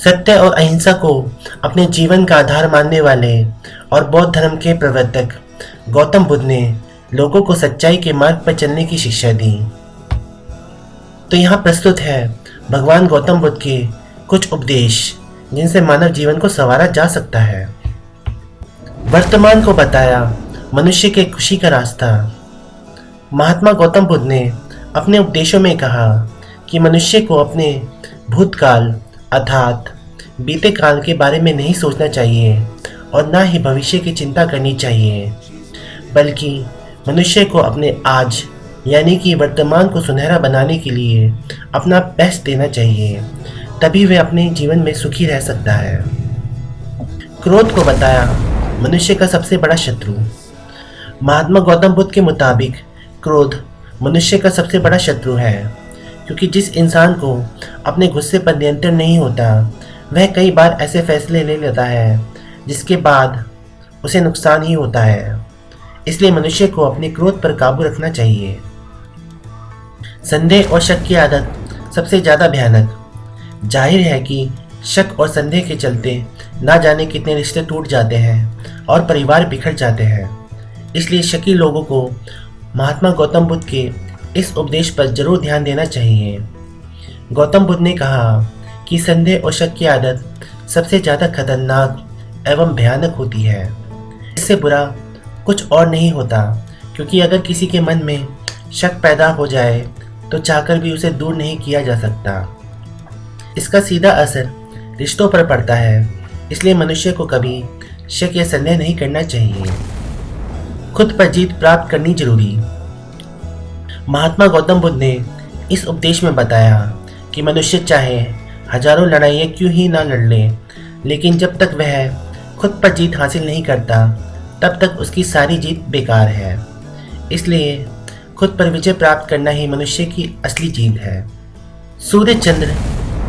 सत्य और अहिंसा को अपने जीवन का आधार मानने वाले और बौद्ध धर्म के प्रवर्तक गौतम बुद्ध ने लोगों को सच्चाई के मार्ग पर चलने की शिक्षा दी। तो यहाँ प्रस्तुत है भगवान गौतम बुद्ध के कुछ उपदेश जिनसे मानव जीवन को संवारा जा सकता है। वर्तमान को बताया मनुष्य के खुशी का रास्ता। महात्मा गौतम बुद्ध ने अपने उपदेशों में कहा कि मनुष्य को अपने भूतकाल अर्थात बीते काल के बारे में नहीं सोचना चाहिए और ना ही भविष्य की चिंता करनी चाहिए, बल्कि मनुष्य को अपने आज यानी कि वर्तमान को सुनहरा बनाने के लिए अपना बेस्ट देना चाहिए, तभी वह अपने जीवन में सुखी रह सकता है। क्रोध को बताया मनुष्य का सबसे बड़ा शत्रु। महात्मा गौतम बुद्ध के मुताबिक क्रोध मनुष्य का सबसे बड़ा शत्रु है, क्योंकि जिस इंसान को अपने गुस्से पर नियंत्रण नहीं होता वह कई बार ऐसे फैसले ले लेता है जिसके बाद उसे नुकसान ही होता है। इसलिए मनुष्य को अपने क्रोध पर काबू रखना चाहिए। संदेह और शक की आदत सबसे ज़्यादा भयानक। जाहिर है कि शक और संदेह के चलते ना जाने कितने रिश्ते टूट जाते हैं और परिवार बिखर जाते हैं। इसलिए शकी लोगों को महात्मा गौतम बुद्ध के इस उपदेश पर जरूर ध्यान देना चाहिए। गौतम बुद्ध ने कहा कि संदेह और शक की आदत सबसे ज़्यादा खतरनाक एवं भयानक होती है। इससे बुरा कुछ और नहीं होता, क्योंकि अगर किसी के मन में शक पैदा हो जाए तो चाहकर भी उसे दूर नहीं किया जा सकता। इसका सीधा असर रिश्तों पर पड़ता है। इसलिए मनुष्य को कभी शक या संदेह नहीं करना चाहिए। खुद पर जीत प्राप्त करनी जरूरी। महात्मा गौतम बुद्ध ने इस उपदेश में बताया कि मनुष्य चाहे हजारों लड़ाइयाँ क्यों ही ना लड़ ले, लेकिन जब तक वह खुद पर जीत हासिल नहीं करता तब तक उसकी सारी जीत बेकार है। इसलिए खुद पर विजय प्राप्त करना ही मनुष्य की असली जीत है। सूर्य, चंद्र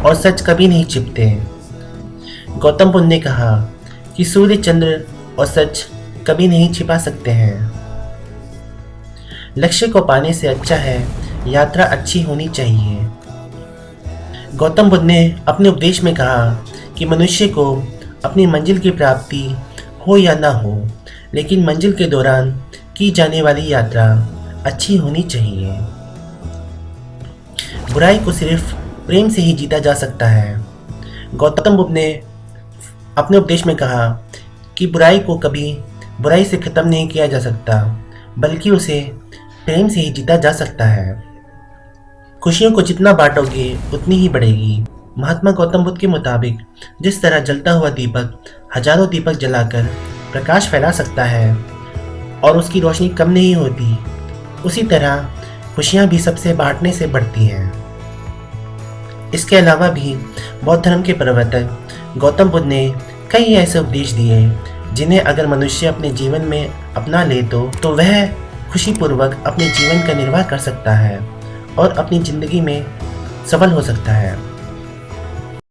और सच कभी नहीं छिपते। गौतम बुद्ध ने कहा कि सूर्य, चंद्र और सच कभी नहीं छिपा सकते हैं। लक्ष्य को पाने से अच्छा है यात्रा अच्छी होनी चाहिए। गौतम बुद्ध ने अपने उपदेश में कहा कि मनुष्य को अपनी मंजिल की प्राप्ति हो या ना हो, लेकिन मंजिल के दौरान की जाने वाली यात्रा अच्छी होनी चाहिए। बुराई को सिर्फ प्रेम से ही जीता जा सकता है। गौतम बुद्ध ने अपने उपदेश में कहा कि बुराई को कभी बुराई से ख़त्म नहीं किया जा सकता, बल्कि उसे प्रेम से ही जीता जा सकता है। खुशियों को जितना बांटोगे उतनी ही बढ़ेगी। महात्मा गौतम बुद्ध के मुताबिक जिस तरह जलता हुआ दीपक हजारों दीपक जलाकर प्रकाश फैला सकता है और उसकी रोशनी कम नहीं होती, उसी तरह खुशियाँ भी सबसे बांटने से बढ़ती हैं। इसके अलावा भी बौद्ध धर्म के प्रवर्तक गौतम बुद्ध ने कई ऐसे उपदेश दिए जिन्हें अगर मनुष्य अपने जीवन में अपना ले तो वह खुशीपूर्वक अपने जीवन का निर्वाह कर सकता है और अपनी ज़िंदगी में सफल हो सकता है।